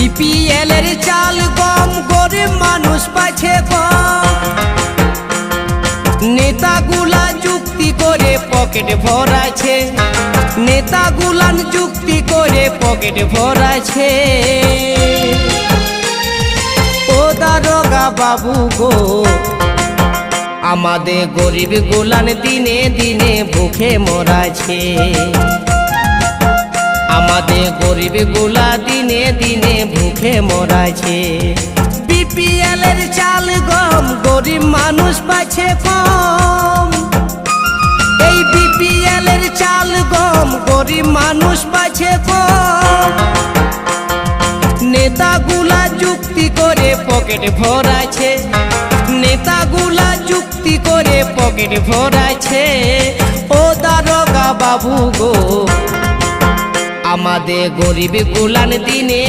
BPL এর চাল গম গরিব মানুষ পাচ্ছে কম। নেতাগুলা যুক্তি করে পকেট ভরাছে, নেতাগুলান যুক্তি করে পকেট ভরাছে। ও দারোগা বাবু গো, আমাদের গরিব গুলান দিনে দিনে ভুখে মরাছে। আমাদের গরিব গুলা দিনে দিনে ভুখে মরাছে। বিপিএল এর চাল গম গরিব মানুষ পাচ্ছে কম। এই বিপিএল এর চাল গম গরিব মানুষ পাচ্ছে কম। নেতাগুলা যুক্তি করে পকেট ভরাছে, নেতাগুলা যুক্তি করে পকেট ভরাছে। ও দারোগা বাবু গো, আমাদের গরিব গুলান দিনে